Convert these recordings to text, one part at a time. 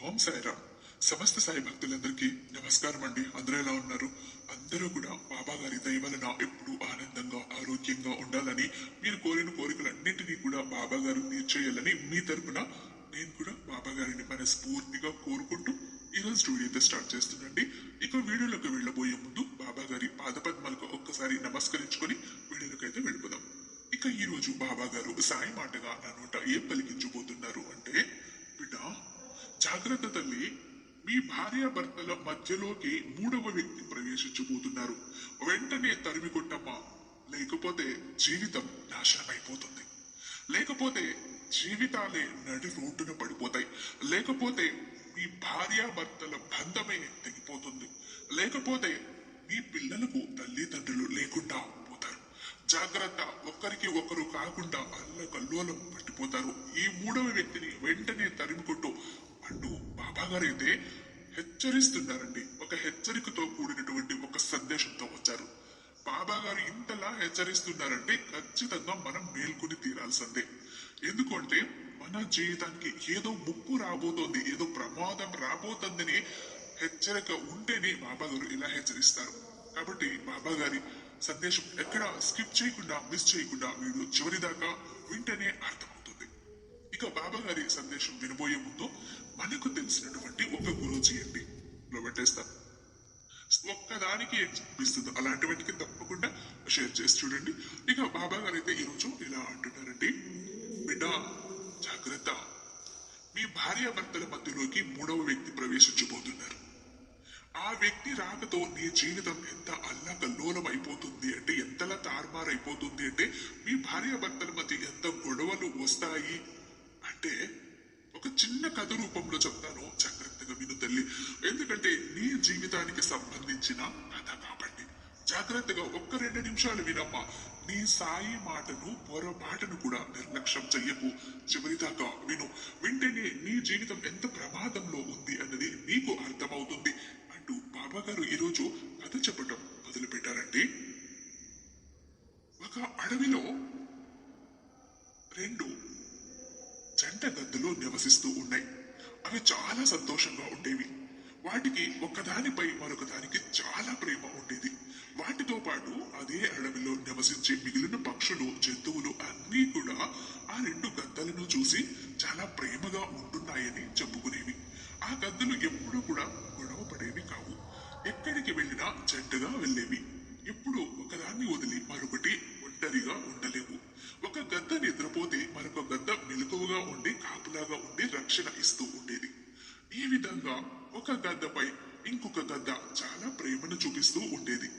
ఓం సాయిరామ్. సమస్త సాయి భక్తులందరికీ నమస్కారం అండి. అందరూ ఎలా ఉన్నారు? అందరూ కూడా బాబా గారి దయ వలన ఎప్పుడు ఆనందంగా ఆరోగ్యంగా ఉండాలని, మీరు కోరిన కోరికలన్నింటినీ కూడా బాబా గారు తీర్చేయాలని మీ తరపున నేను కూడా బాబా గారిని మనస్ఫూర్తిగా కోరుకుంటూ ఈ రోజు వీడియో స్టార్ట్ చేస్తున్నాండి. ఇక వీడియోలోకి వెళ్ళబోయే ముందు బాబా గారి పాదపద్మాలకు ఒక్కసారి నమస్కరించుకొని వీడియోలోకి అయితే వెళ్ళిపోదాం. ఇక ఈ రోజు బాబా గారు సాయి మాటగా నా నోట ఏం పలికించబోతున్నారు అంటే, బిడ్డ జాగ్రత్త తల్లి, మీ భార్యాభర్తల మధ్యలోకి మూడవ వ్యక్తి ప్రవేశించబోతున్నారు. వెంటనే తరిమి కొట్టమ్మా, లేకపోతే జీవితం నాశనం అయిపోతుంది. లేకపోతే జీవితాలే నడి రోడ్డున పడిపోతాయి. లేకపోతే మీ భార్యాభర్తల బంధమే తెగిపోతుంది. లేకపోతే మీ పిల్లలకు తల్లిదండ్రులు లేకుండా పోతారు. జాగ్రత్త, ఒక్కరికి ఒకరు కాకుండా అల్లకల్లోలం పట్టిపోతారు. ఈ మూడవ వ్యక్తిని వెంటనే తరిమికొట్టు అంటూ బాబా గారైతే హెచ్చరిస్తున్నారండి. ఒక హెచ్చరికతో కూడినటువంటి ఒక సందేశంతో వచ్చారు. బాబా గారు ఇంతలా హెచ్చరిస్తున్నారంటే ఖచ్చితంగా మనం మేల్కొని తీరాల్సిందే. ఎందుకంటే మన జీవితానికి ఏదో ముప్పు రాబోతోంది, ఏదో ప్రమాదం రాబోతుందని హెచ్చరిక ఉంటేనే బాబా గారు ఇలా హెచ్చరిస్తారు. కాబట్టి బాబా గారి సందేశం ఎక్కడ స్కిప్ చేయకుండా, మిస్ చేయకుండా వీడియో చివరి దాకా వింటేనే అర్థమవుతుంది. ఇక బాబా గారి సందేశం వినబోయే ముందు మనకు తెలిసినటువంటి ఒక గురూజీ అండి పెట్టేస్తాను. ఒక్కదానికి చూపిస్తుంది, అలాంటి వాటికి తప్పకుండా షేర్ చేసి చూడండి. ఇక బాబా గారు అయితే ఈరోజు ఇలా అంటున్నారండి, బిడ్డ జాగ్రత్త, మీ భార్యాభర్తల మధ్యలోకి మూడవ వ్యక్తి ప్రవేశించబోతున్నారు. ఆ వ్యక్తి రాకతో నీ జీవితం ఎంత అల్లకల్లోలం అయిపోతుంది అంటే, ఎంతలా తారుమారైపోతుంది అంటే, మీ భార్యాభర్తల మధ్య ఎంత గొడవలు వస్తాయి అంటే, ఒక చిన్న కథ రూపంలో చెప్తాను, జాగ్రత్తగా విను తల్లి. ఎందుకంటే నీ జీవితానికి సంబంధించిన కథ కాబట్టి జాగ్రత్తగా ఒక్క 2 నిమిషాలు వినమ్మా. నీ సాయి మాటను పొరపాటును కూడా నిర్లక్ష్యం చెయ్యకు. చివరిదాకా విను. వింటేనే నీ జీవితం ఎంత ప్రమాదంలో ఉంది అన్నది నీకు అర్థమవుతుంది అంటూ బాబా గారు ఈరోజు కథ చెప్పటం మొదలు పెట్టారండి. ఒక అడవిలో 2 జంట గద్దలు నివసిస్తూ ఉన్నాయి. అవి చాలా సంతోషంగా ఉండేవి. వాటికి ఒకదానిపై మరొక దానికి చాలా ప్రేమ ఉండేది. వాటితో పాటు అదే అడవిలో నివసించే మిగిలిన పక్షులు, జంతువులు అన్నీ కూడా ఆ 2 గద్దలను చూసి చాలా ప్రేమగా ఉంటున్నాయని చెప్పుకునేవి. ఆ గద్దలు ఎప్పుడూ కూడా గొడవ పడేవి కావు. ఎక్కడికి వెళ్ళినా జంటగా వెళ్ళేవి. ఎప్పుడు ఒకదాన్ని వదిలి మరొకటి ఒంటరిగా ఉండలేవు. ఒక గద్ద నిద్రపోతే మరొక గద్ద మెలకువగా ఉండి కాపులాగా ఉండి రక్షణ ఇస్తూ ఉండేది. ఈ విధంగా ఒక గద్దపై ఇంకొక గద్ద చాలా ప్రేమను చూపిస్తూ ఉండేది.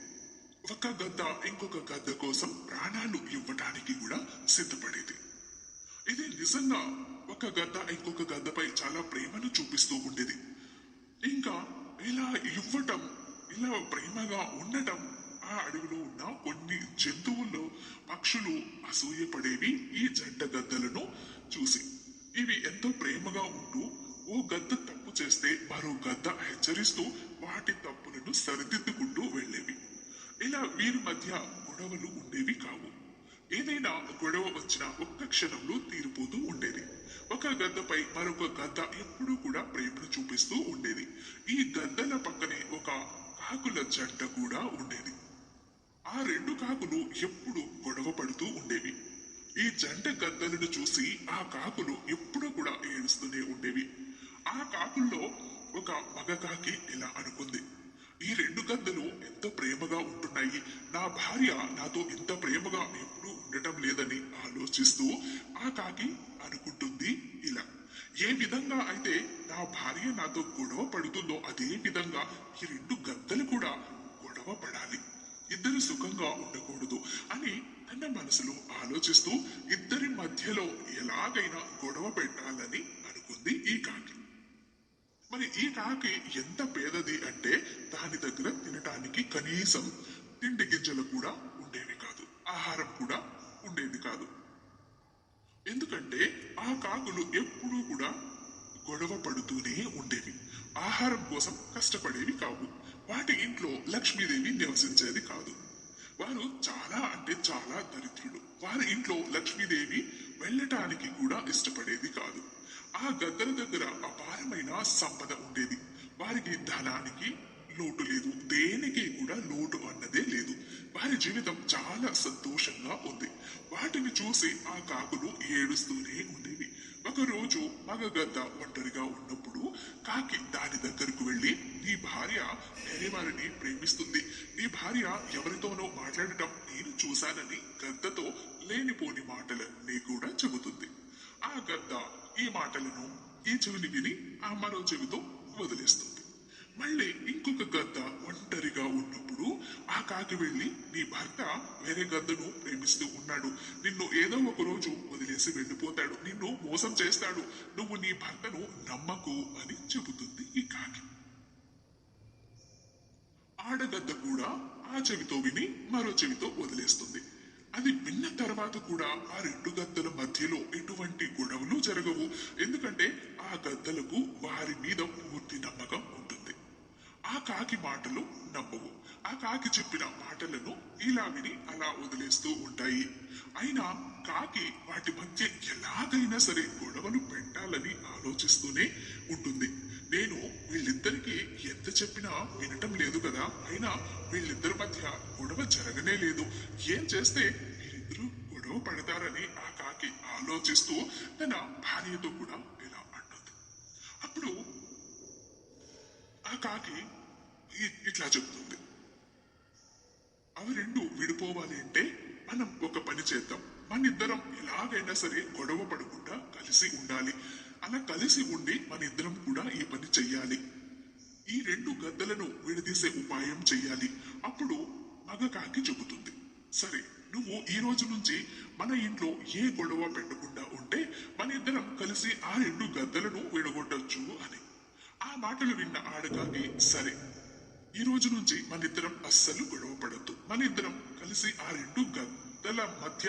ఒక గద్ద ఇంకొక గద్ద కోసం ప్రాణాలు ఇవ్వటానికి కూడా సిద్ధపడేది. ఇది నిజంగా ఒక గద్ద ఇంకొక గద్దపై చాలా ప్రేమను చూపిస్తూ ఉండేది. ఇంకా ఇలా ఇవ్వటం, ఇలా ప్రేమగా ఉండటం ఆ అడవిలో ఉన్న కొన్ని జంతువుల్లో పక్షులు అసూయపడేవి ఈ జంట గద్దలను చూసి. ఇవి ఎంతో ప్రేమగా ఉంటూ ఓ గద్ద తప్పు చేస్తే మరో గద్ద హెచ్చరిస్తూ వాటి తప్పులను సరిదిద్దుకుంటూ వెళ్ళేవి. ఇలా వీరి మధ్య గొడవలు ఉండేవి కావు. ఏదైనా గొడవ వచ్చినా ఒక్క క్షణంలో తీరిపోతూ ఉండేది. ఒక గద్దపై మరొక గద్ద ఎప్పుడూ కూడా ప్రేమను చూపిస్తూ ఉండేది. ఈ గద్దల పక్కనే ఒక కాకుల జంట కూడా ఉండేది. ఆ 2 కాకులు ఎప్పుడు గొడవ పడుతూ ఉండేవి. ఈ జంట గద్దలను చూసి ఆ కాకులు ఎప్పుడూ కూడా ఏడుస్తూనే ఉండేవి. ఆ కాకుల్లో ఒక మగ కాకి ఇలా అనుకుంది, ఈ 2 గద్దలు ఎంతో ప్రేమగా ఉంటున్నాయి, నా భార్య నాతో ఇంత ప్రేమగా ఎప్పుడూ ఉండటం లేదని ఆలోచిస్తూ ఆ కాకి అనుకుంటుంది ఇలా, ఏ విధంగా అయితే నా భార్య నాతో గొడవ పడుతుందో అదే విధంగా ఈ 2 గద్దలు కూడా గొడవ పడాలి, ఇద్దరు సుఖంగా ఉండకూడదు అని తన మనసులో ఆలోచిస్తూ ఇద్దరి మధ్యలో ఎలాగైనా గొడవ పెట్టాలని అనుకుంది ఈ కాకి. మరి ఈ కాకి ఎంత పేదది అంటే, దాని దగ్గర తినటానికి కనీసం తిండి గింజలు కూడా ఉండేవి కాదు, ఆహారం కూడా ఉండేది కాదు. ఎందుకంటే ఆ కాకులు ఎప్పుడూ కూడా గొడవ పడుతూనే ఉండేవి. ఆహారం కోసం కష్టపడేవి కావు. వాటి ఇంట్లో లక్ష్మీదేవి నివసించేది కాదు. వారు చాలా అంటే చాలా దరిద్రులు. వారి ఇంట్లో లక్ష్మీదేవి వెళ్ళటానికి కూడా ఇష్టపడేది కాదు. ఆ గద్దల దగ్గర అపారమైన సంపద ఉండేది. వారికి ధనానికి లోటు లేదు, దేనికి కూడా లోటు అన్నదే లేదు. వారి జీవితం చాలా సంతోషంగా ఉంది. వాటిని చూసి ఆ కాకులు ఏడుస్తూనే ఉండేవి. ఒకరోజు మగ గద్ద ఒంటరిగా ఉన్నప్పుడు కాకి దాని దగ్గరకు వెళ్లి, నీ భార్య వేరే వారిని ప్రేమిస్తుంది, నీ భార్య ఎవరితోనో మాట్లాడటం నేను చూశానని గద్దతో లేనిపోని మాటలన్నీ కూడా చెబుతుంది. ఆ గద్ద ఈ మాటలను ఈ చెవిని విని ఆ మరో చెవితో వదిలేస్తుంది. మళ్ళీ ఇంకొక గద్ద ఒంటరిగా ఉన్నప్పుడు ఆ కాకి వెళ్లి, నీ భర్త వేరే గద్దను ప్రేమిస్తూ ఉన్నాడు, నిన్ను ఏదో ఒక రోజు వదిలేసి వెళ్ళిపోతాడు, నిన్ను మోసం చేస్తాడు, నువ్వు నీ భర్తను నమ్మకు అని చెబుతుంది ఈ కాకి. ఆడగద్ద కూడా ఆ చెవితో విని మరో చెవితో వదిలేస్తుంది. అది విన్న తర్వాత కూడా ఆ రెండు గద్దల మధ్యలో ఎటువంటి గొడవలు జరగవు. ఎందుకంటే ఆ గద్దలకు వారి మీద పూర్తి నమ్మకం ఉంటుంది. ఆ కాకి మాటలు నమ్మవు. ఆ కాకి చెప్పిన మాటలను ఇలా విని అలా వదిలేస్తూ ఉంటాయి. అయినా కాకి వాటి మధ్య ఎలాగైనా సరే గొడవలు పెట్టాలని ఆలోచిస్తూనే ఉంటుంది. నేను వీళ్ళిద్దరికి ఎంత చెప్పినా వినటం లేదు కదా, అయినా వీళ్ళిద్దరి మధ్య గొడవ జరగనే లేదు, ఏం చేస్తే వీరిద్దరూ గొడవ పడతారని ఆ కాకి ఆలోచిస్తూ తన భార్యతో కూడా ఇలా అంటుంది. అప్పుడు ఆ కాకి ఇట్లా చెప్తుంది, అవి రెండు విడిపోవాలి అంటే మనం ఒక పని చేద్దాం, మనిద్దరం ఎలాగైనా సరే గొడవ పడకుండా కలిసి ఉండాలి, అలా కలిసి ఉండి మనిద్దరం కూడా ఈ పని చెయ్యాలి, ఈ రెండు గద్దలను విడదీసే ఉపాయం చెయ్యాలి. అప్పుడు మగ కాకి చెబుతుంది, సరే నువ్వు ఈ రోజు నుంచి మన ఇంట్లో ఏ గొడవ పెట్టకుండా ఉంటే మన ఇద్దరం కలిసి ఆ రెండు గద్దలను విడగొట్టచ్చు అని. ఆ మాటలు విన్న ఆడకాకి, సరే ఈ రోజు నుంచి మన ఇద్దరం అస్సలు గొడవ పడద్దు, మన ఇద్దరం కలిసి ఆ రెండు గద్దల మధ్య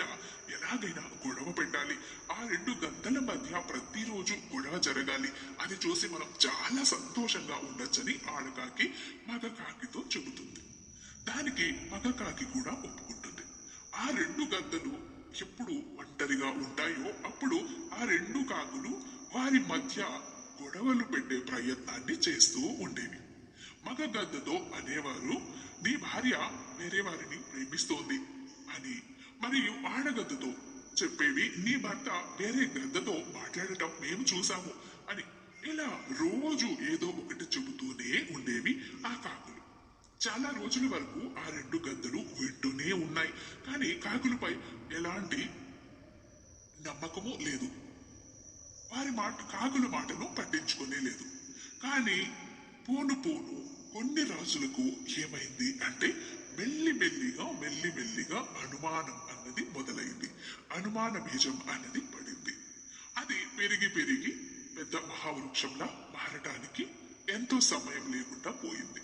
ఎలాగైనా గొడవ పెట్టాలి, ఆ రెండు గద్దల మధ్య ప్రతిరోజు గొడవ జరగాలి, అది చూసి మనం చాలా సంతోషంగా ఉండొచ్చని ఆడకాకి మగ కాకితో చెబుతుంది. దానికి మగ కాకి కూడా ఒప్పుకుంటుంది. ఆ రెండు గద్దలు ఎప్పుడు ఒంటరిగా ఉంటాయో అప్పుడు ఆ రెండు కాకులు వారి మధ్య గొడవలు పెట్టే ప్రయత్నాన్ని చేస్తూ ఉండేవి. మగ గద్దతో అనేవారు, నీ భార్య వేరే వారిని ప్రేమిస్తోంది అని. మరియు ఆడగద్దతో చెప్పేవి, నీ భర్త వేరే గద్దతో మాట్లాడటం మేము చూసాము అని. ఇలా రోజు ఏదో ఒకటి చెబుతూనే ఉండేవి ఆ కాకులు. చాలా రోజుల వరకు ఆ రెండు గద్దలు వింటూనే ఉన్నాయి, కానీ కాకులపై ఎలాంటి నమ్మకము లేదు. వారి కాకుల మాటను పట్టించుకునే లేదు. కానీ పోను పోను కొన్ని రోజులకు ఏమైంది అంటే మెల్లిమెల్లిగా అనుమానం అన్నది మొదలైంది. అనుమాన బీజం అన్నది పడింది. అది పెరిగి పెరిగి పెద్ద మహావృక్షంలా మారటానికి ఎంతో సమయం లేకుండా పోయింది.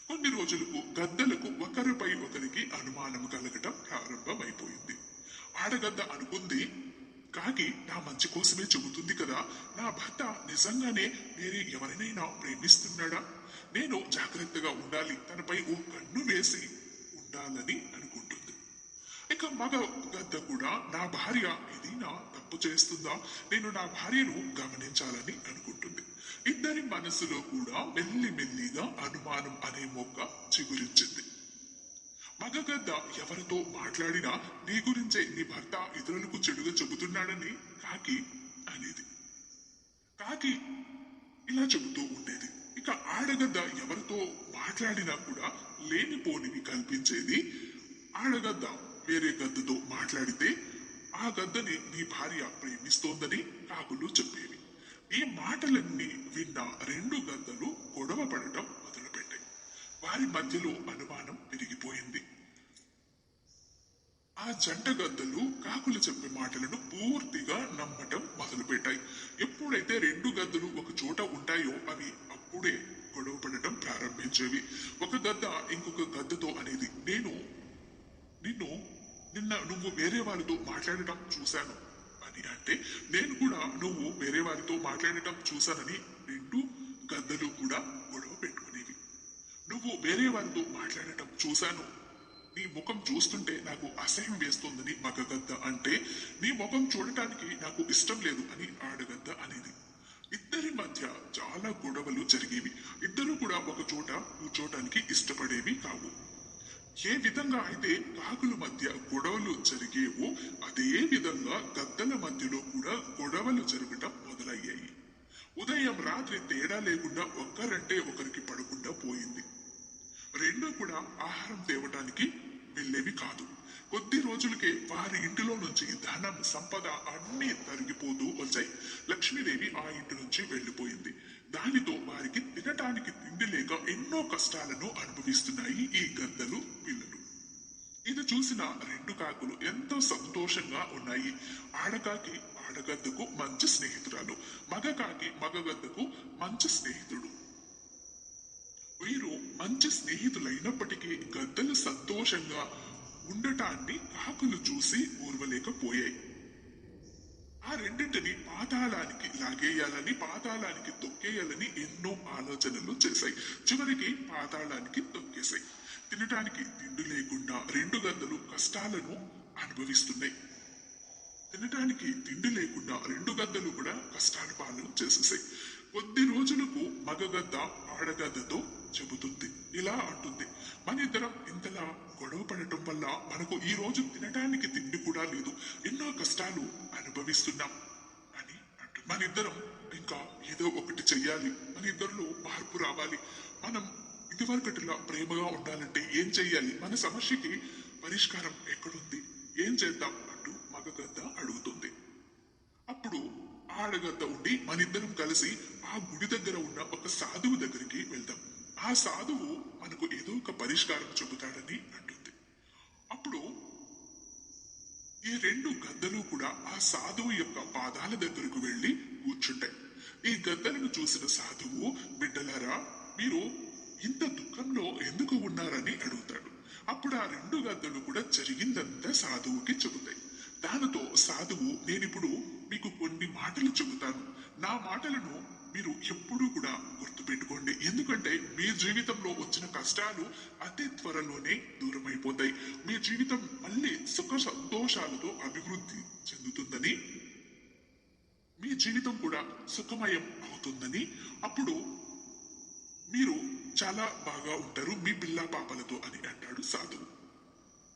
కొన్ని రోజులకు గద్దలకు ఒకరిపై ఒకరికి అనుమానం కలగటం ప్రారంభమైపోయింది. ఆడగద్ద అనుకుంది, కాకి నా మంచి కోసమే చెబుతుంది కదా, నా భర్త నిజంగానే వేరే ఎవరినైనా ప్రేమిస్తున్నాడా, నేను జాగ్రత్తగా ఉండాలి, తనపై ఓ కన్ను వేసి ఉండాలని అనుకుంటుంది. ఇక మగ గద్ద కూడా, నా భార్య ఏదైనా తప్పు చేస్తుందా, నేను నా భార్యను గమనించాలని అనుకుంటుంది. ఇద్దరి మనసులో కూడా మెల్లిమెల్లిగా అనుమానం అనే మొక్క చిగురించింది. మగగద్ద ఎవరితో మాట్లాడినా నీ గురించే నీ భర్త ఇతరులకు చెడుగా చెబుతున్నాడని కాకి అనేది. కాకి ఇలా చెబుతూ ఉండేది. ఇక ఆడగద్ద ఎవరితో మాట్లాడినా కూడా లేనిపోనివి కల్పించేది. ఆడగద్ద వేరే గద్దతో మాట్లాడితే ఆ గద్దని నీ భార్య ప్రేమిస్తోందని కాకులు చెప్పేవి. ఈ మాటలన్నీ విన్న రెండు గద్దలు గొడవ పడటం మొదలుపెట్టాయి. వారి మధ్యలో అనుమానం పెరిగిపోయింది. ఆ జంట గద్దలు కాకులు చెప్పే మాటలను పూర్తిగా నమ్మటం మొదలుపెట్టాయి. ఎప్పుడైతే రెండు గద్దలు ఒక చోట ఉంటాయో అవి అప్పుడే గొడవ పడటం ప్రారంభించేవి. ఒక గద్ద ఇంకొక గద్దతో అనేది, నిన్న నువ్వు వేరే వారితో మాట్లాడటం చూశాను అని అంటే, నేను కూడా నువ్వు వేరే వారితో మాట్లాడటం చూశానని రెండు గద్దలు కూడా గొడవ పెట్టుకునేవి. నువ్వు వేరే వారితో మాట్లాడటం చూశాను, నీ ముఖం చూస్తుంటే నాకు అసహ్యం వేస్తోందని మగ గద్ద అంటే, నీ ముఖం చూడటానికి నాకు ఇష్టం లేదు అని ఆడగద్ద అనేది. ఇద్దరి మధ్య చాలా గొడవలు జరిగేవి. ఇద్దరు కూడా ఒక చోట కూర్చోటానికి ఇష్టపడేవి కావు. ఏ విధంగా అయితే కాకుల మధ్య గొడవలు జరిగేవో అదే విధంగా గద్దల మధ్యలో కూడా గొడవలు జరగటం మొదలయ్యాయి. ఉదయం రాత్రి తేడా లేకుండా ఒకరంటే ఒకరికి పడకుండా పోయింది. రెండూ కూడా ఆహారం తేవటానికి వెళ్ళేవి కాదు. కొద్ది రోజులకే వారి ఇంటిలో నుంచి ధనం సంపద అన్నీ తరిగిపోతూ వచ్చాయి. లక్ష్మీదేవి ఆ ఇంటి నుంచి వెళ్లిపోయింది. దానితో వారికి తినటానికి తిండి లేక ఎన్నో కష్టాలను అనుభవిస్తున్నాయి ఈ గద్దలు పిల్లలు. ఇది చూసిన రెండు కాకులు ఎంతో సంతోషంగా ఉన్నాయి. ఆడకాకి ఆడగద్దకు మంచి స్నేహితురాలు, మగకాకి మగగద్దకు మంచి స్నేహితుడు. వీరు మంచి స్నేహితులైనప్పటికీ గద్దలు సంతోషంగా ఉండటాన్ని కాకులు చూసి ఊర్వలేకపోయాయి. ఆ రెండింటిని పాతాళానికి లాగేయాలని, పాతాళానికి తొక్కేయాలని ఎన్నో ఆలోచనలు చేశాయి. చివరికి పాతాళానికి తొక్కేశాయి. తినటానికి తిండి లేకుండా రెండు గద్దలు కష్టాలను అనుభవిస్తున్నాయి. తినటానికి తిండి లేకుండా రెండు గద్దలు కూడా కష్టాల పాలన చేసేసాయి. కొద్ది రోజులకు మగగద్ద ఆడగద్దతో చెబుతుంది, ఇలా అంటుంది, మన ఇద్దరం ఇంతలా గొడవ పడటం వల్ల మనకు ఈ రోజు తినటానికి తిండి కూడా లేదు, ఎన్నో కష్టాలు అనుభవిస్తున్నాం అని అంటుంది. మన ఇద్దరం ఇంకా ఏదో ఒకటి చెయ్యాలి, మన ఇద్దరిలో మార్పు రావాలి, మనం ఇదివరకటిలా ప్రేమగా ఉండాలంటే ఏం చెయ్యాలి, మన సమస్యకి పరిష్కారం ఎక్కడుంది, ఏం చేద్దాం అంటూ మగగద్ద అడుగుతుంది. అప్పుడు ఆడగద్ద ఉండి మనిద్దరం కలిసి ఆ గుడి దగ్గర ఉన్న ఒక సాధువు దగ్గరికి వెళ్దాం, ఆ సాధువు మనకు ఏదో ఒక పరిష్కారం చెబుతాడని అంటుంది. అప్పుడు ఈ రెండు గద్దలు కూడా ఆ సాధువు యొక్క పాదాల దగ్గరకు వెళ్లి కూర్చుంటాయి. ఈ గద్దలను చూసిన సాధువు, బిడ్డలారా మీరు ఇంత దుఃఖంలో ఎందుకు ఉన్నారని అడుగుతాడు. అప్పుడు ఆ రెండు గద్దలు కూడా జరిగిందంతా సాధువుకి చెబుతాయి. దానితో సాధువు, నేనిప్పుడు మీకు కొన్ని మాటలు చెబుతాను, నా మాటలను మీరు ఎప్పుడూ కూడా గుర్తుపెట్టుకోండి, ఎందుకంటే మీ జీవితంలో వచ్చిన కష్టాలు అతి త్వరలోనే దూరమైపోతాయి, మీ జీవితం మళ్ళీ సుఖ సంతోషాలతో అభివృద్ధి చెందుతుందని, మీ జీవితం కూడా సుఖమయం అవుతుందని, అప్పుడు మీరు చాలా బాగా ఉంటారు మీ పిల్ల పాపలతో అని అంటాడు సాధువు.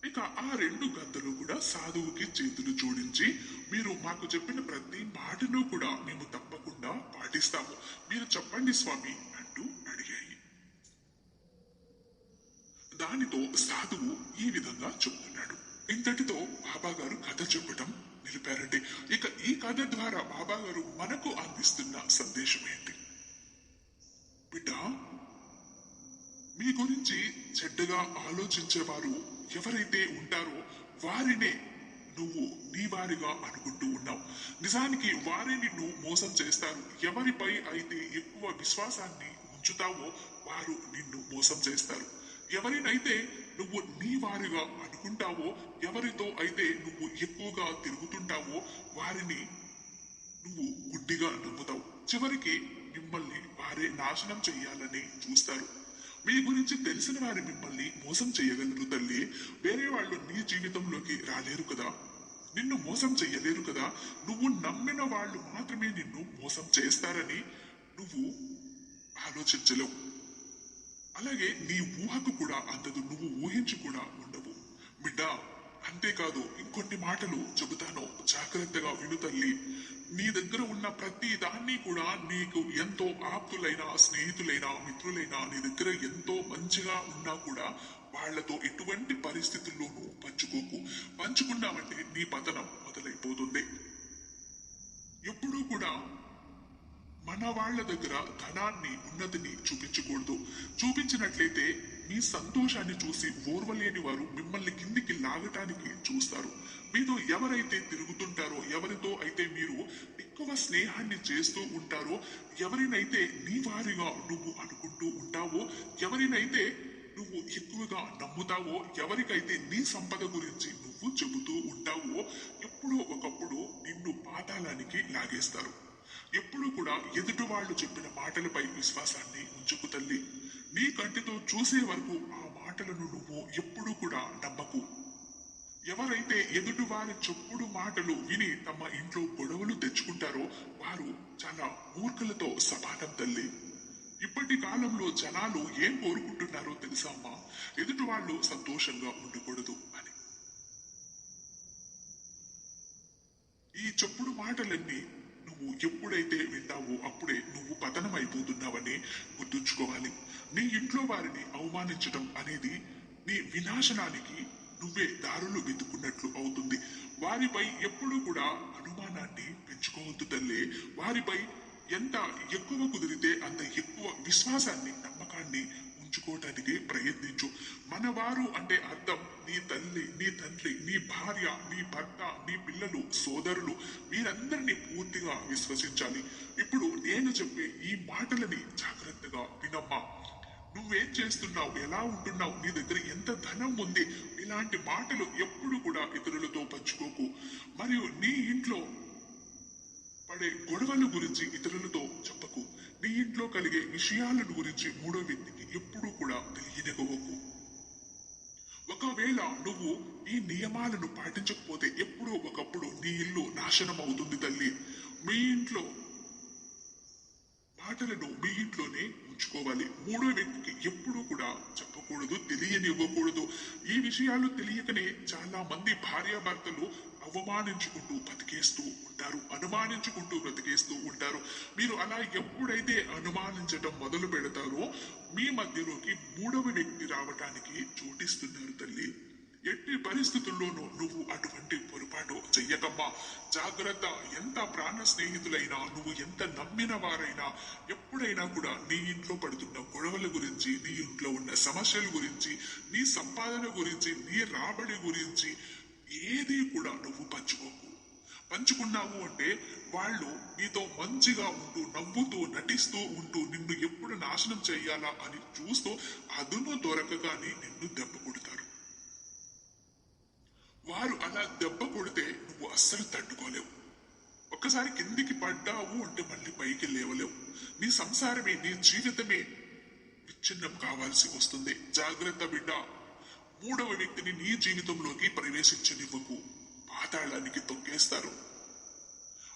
ఇక ఆ రెండు గద్దలు కూడా సాధువుకి చేతులు జోడించి, మీరు మాకు చెప్పిన ప్రతి మాటను కూడా మేము తప్పకుండా పాటిస్తాము, మీరు చెప్పండి స్వామి అంటూ అడిగాయి. దానితో సాధువు ఈ విధంగా చెప్తున్నాడు. ఇంతటితో బాబా గారు కథ చెప్పటం నిలిపారండి. ఇక ఈ కథ ద్వారా బాబా గారు మనకు అందిస్తున్న సందేశం ఏంటి? బిడ్డ, మీ గురించి చెడ్డగా ఆలోచించేవారు ఎవరైతే ఉంటారో వారినే నువ్వు నీ వారిగా అనుకుంటూ ఉన్నావు. నిజానికి వారే నిన్ను మోసం చేస్తారు. ఎవరిపై అయితే ఎక్కువ విశ్వాసాన్ని ఉంచుతావో వారు నిన్ను మోసం చేస్తారు. ఎవరినైతే నువ్వు నీ వారిగా అనుకుంటావో, ఎవరితో అయితే నువ్వు ఎక్కువగా తిరుగుతుంటావో వారిని నువ్వు గుడ్డిగా నమ్ముతావు. చివరికి మిమ్మల్ని వారే నాశనం చెయ్యాలని చూస్తారు. మీ గురించి తెలిసిన వారి మిమ్మల్ని మోసం చేయగలరు తల్లి. వేరే వాళ్ళు నీ జీవితంలోకి రాలేరు కదా, నిన్ను మోసం చెయ్యలేరు కదా. నువ్వు నమ్మిన వాళ్ళు మాత్రమే నిన్ను మోసం చేస్తారని నువ్వు ఆలోచించలేవు. అలాగే నీ ఊహకు కూడా అందదు, నువ్వు ఊహించి కూడా ఉండవు బిడ్డ. అంతేకాదు, ఇంకొన్ని మాటలు చెబుతాను, జాగ్రత్తగా విను తల్లి. నీ దగ్గర ఉన్న ప్రతి దాన్ని కూడా నీకు ఎంతో ఆప్తులైన స్నేహితులైన మిత్రులైన నీ దగ్గర ఎంతో మంచిగా ఉన్నా కూడా వాళ్లతో ఎటువంటి పరిస్థితుల్లోనూ పంచుకోకు. పంచుకున్నామంటే నీ పతనం మొదలైపోతుంది. ఎప్పుడూ కూడా మన వాళ్ళ దగ్గర ధనాన్ని ఉన్నతిని చూపించకూడదు. చూపించినట్లయితే మీ సంతోషాన్ని చూసి ఓర్వలేని వారు మిమ్మల్ని కిందికి లాగటానికి చూస్తారు. మీతో ఎవరైతే తిరుగుతుంటారో, ఎవరితో అయితే మీరు ఎక్కువ స్నేహాన్ని చేస్తూ ఉంటారో, ఎవరినైతే నీ వారిగా నువ్వు అనుకుంటూ ఉంటావో, ఎవరినైతే నువ్వు ఎక్కువగా నమ్ముతావో, ఎవరికైతే నీ సంపద గురించి నువ్వు చెబుతూ ఉంటావో, ఎప్పుడో ఒకప్పుడు నిన్ను పాతాళానికి లాగేస్తారు. ఎప్పుడు కూడా ఎదుటి వాళ్ళు చెప్పిన మాటలపై విశ్వాసాన్ని ఉంచుకు తల్లి. నీ కంటితో చూసే వరకు ఆ మాటలను నువ్వు ఎప్పుడూ కూడా నమ్మకు. ఎవరైతే ఎదుటి వారి చెప్పుడు మాటలు విని తమ ఇంట్లో గొడవలు తెచ్చుకుంటారో వారు చాలా మూర్ఖులతో సమానం తల్లి. ఇప్పటి కాలంలో జనాలు ఏం కోరుకుంటున్నారో తెలుసా అమ్మా? ఎదుటి వాళ్ళు సంతోషంగా ఉండకూడదు అని. ఈ చెప్పుడు మాటలన్నీ నువ్వు ఎప్పుడైతే వింటావో అప్పుడే నువ్వు పతనం అయిపోతున్నావని గుర్తుంచుకోవాలి. నీ ఇంట్లో వారిని అవమానించడం అనేది నీ వినాశనానికి నువ్వే దారులు వెతుకున్నట్లు అవుతుంది. వారిపై ఎప్పుడూ కూడా అనుమానాన్ని పెంచుకోవద్దు తల్లి. వారిపై ఎంత ఎక్కువ కుదిరితే అంత ఎక్కువ విశ్వాసాన్ని, నమ్మకాన్ని ఉంచుకోవటానికి ప్రయత్నించు. మనవారు అంటే అర్థం నీ తల్లి, నీ తండ్రి, నీ భార్య, నీ భర్త, నీ పిల్లలు, సోదరులు, వీరందరినీ పూర్తిగా విశ్వసించాలి. ఇప్పుడు నేను చెప్పే ఈ మాటలని జాగ్రత్తగా వినమ్మా. నువ్వేం చేస్తున్నావు, ఎలా ఉంటున్నావు, నీ దగ్గర ఎంత ధనం ఉంది, ఇలాంటి మాటలు ఎప్పుడు కూడా ఇతరులతో పంచుకోకు. మరియు నీ ఇంట్లో పడే గొడవల గురించి ఇతరులతో చెప్పకు. నీ ఇంట్లో కలిగే విషయాలను గురించి మూడో వ్యక్తికి ఎప్పుడూ కూడా తెలియనివ్వకు. ఒకవేళ నువ్వు ఈ నియమాలను పాటించకపోతే ఎప్పుడో ఒకప్పుడు నీ ఇల్లు నాశనం అవుతుంది తల్లి. మీ ఇంట్లో మాటలను మీ ఇంట్లోనే ఉంచుకోవాలి. మూడో వ్యక్తికి ఎప్పుడూ కూడా చెప్పకూడదు, తెలియనివ్వకూడదు. ఈ విషయాలు తెలియకనే చాలా మంది భార్యాభర్తలు అవమానించుకుంటూ బతికేస్తూ ఉంటారు, అనుమానించుకుంటూ బ్రతికేస్తూ ఉంటారు. మీరు అలా ఎప్పుడైతే అనుమానించడం మొదలు పెడతారో మీ మధ్యలోకి మూడవ వ్యక్తి రావటానికి చోటిస్తున్నారు తల్లి. ఎట్టి పరిస్థితుల్లోనూ నువ్వు అటువంటి పొరపాటు చెయ్యకమ్మా. జాగ్రత్త. ఎంత ప్రాణ స్నేహితులైనా, నువ్వు ఎంత నమ్మిన వారైనా ఎప్పుడైనా కూడా నీ ఇంట్లో పడుతున్న గొడవల గురించి, నీ ఇంట్లో ఉన్న సమస్యల గురించి, నీ సంపాదన గురించి, నీ రాబడి గురించి ఏది కూడా నువ్వు పంచుకున్నావు అంటే వాళ్ళు నీతో మంచిగా ఉంటూ, నవ్వుతూ, నటిస్తూ ఉంటూ, నిన్ను ఎప్పుడు నాశనం చెయ్యాలా అని చూస్తూ అదును దొరకగానే నిన్ను దెబ్బ కొడతారు. వారు అలా దెబ్బ కొడితే నువ్వు అస్సలు తట్టుకోలేవు. ఒక్కసారి కిందికి పడ్డావు అంటే మళ్ళీ పైకి లేవలేవు. నీ సంసారమే, నీ జీవితమే విచ్ఛిన్నం కావాల్సి వస్తుంది. జాగ్రత్త బిడ్డ. మూడవ వ్యక్తిని నీ జీవితంలోకి ప్రవేశించనివ్వకు, పాతాళానికి తొక్కేస్తారు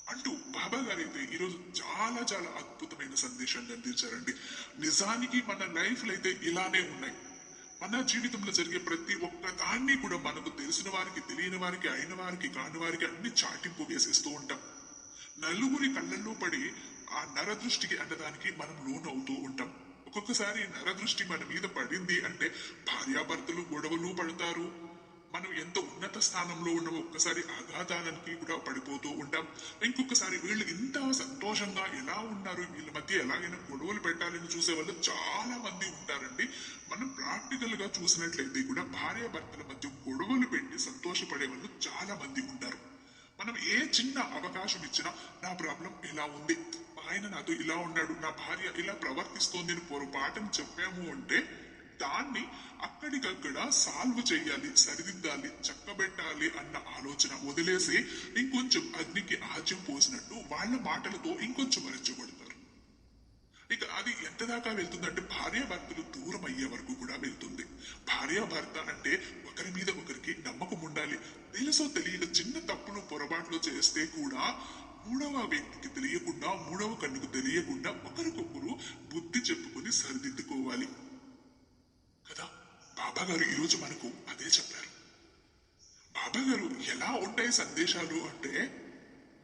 అంటూ బాబా గారైతే ఈరోజు చాలా చాలా అద్భుతమైన సందేశాన్ని అందించారండి. నిజానికి మన లైఫ్లు అయితే ఇలానే ఉన్నాయి. మన జీవితంలో జరిగే ప్రతి ఒక్క దాన్ని కూడా మనకు తెలిసిన వారికి, తెలియని వారికి, అయిన వారికి, కాని వారికి అన్ని చాటింపు వేసేస్తూ ఉంటాం. నలుగురి కళ్ళల్లో పడి ఆ నరదృష్టికి అన్నదానికి మనం లోన్ అవుతూ ఉంటాం. ఒక్కొక్కసారి నరదృష్టి మన మీద పడింది అంటే భార్యాభర్తలు గొడవలు పడతారు. మనం ఎంత ఉన్నత స్థానంలో ఉన్నామో ఒక్కసారి ఆఘాతానికి కూడా పడిపోతూ ఉంటాం. ఇంకొకసారి వీళ్ళు ఇంత సంతోషంగా ఎలా ఉన్నారు, వీళ్ళ మధ్య ఎలాగైనా గొడవలు పెట్టాలని చూసే వాళ్ళు చాలా మంది ఉంటారండి. మనం ప్రాక్టికల్ గా చూసినట్లయితే కూడా భార్యాభర్తల మధ్య గొడవలు పెట్టి సంతోషపడే వాళ్ళు చాలా మంది ఉంటారు. మనం ఏ చిన్న అవకాశం ఇచ్చినా నా ప్రాబ్లం ఇలా ఉంది, ఆయన నాతో ఇలా ఉన్నాడు, నా భార్య ఇలా ప్రవర్తిస్తోంది అని పొరపాటుని చెప్పాము అంటే దాన్ని అక్కడికక్కడ సాల్వ్ చేయాలి, సరిదిద్దాలి, చక్కబెట్టాలి అన్న ఆలోచన వదిలేసి ఇంకొంచెం అగ్నికి ఆజ్యం పోసినట్టు వాళ్ళ మాటలతో ఇంకొంచెం మరచబడతారు. ఇక అది ఎంత దాకా వెళ్తుందంటే భార్యాభర్తలు దూరం అయ్యే వరకు కూడా వెళ్తుంది. భార్యాభర్త అంటే ఒకరి మీద ఒకరికి నమ్మకం ఉండాలి. తెలుసో తెలియక చిన్న తప్పులు, పొరపాట్లు చేస్తే కూడా మూడవ వ్యక్తికి తెలియకుండా, మూడవ కన్నుకు తెలియకుండా ఒకరికొకరు బుద్ధి చెప్పుకొని సరిదిద్దుకోవాలి కదా. బాబా గారు ఈరోజు మనకు అదే చెప్పారు. బాబా గారు ఎలా ఉంటాయి సందేశాలు అంటే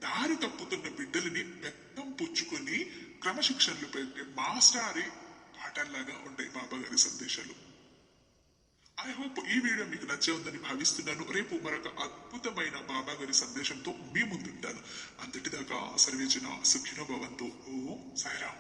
దారి తప్పుతున్న బిడ్డలని బెత్తం పుచ్చుకొని క్రమశిక్షణలు పెట్టే మాస్టారి పాఠాల్లాగా ఉంటాయి బాబా గారి సందేశాలు. ఐ హోప్ ఈ వీడియో మీకు నచ్చే ఉందని భావిస్తున్నాను. రేపు మరొక అద్భుతమైన బాబా గారి సందేశంతో మీ ముందుంటాను. అంతటిదాకా సర్వేజన సుఖినో భవంతు. ఓం సాయిరామ్.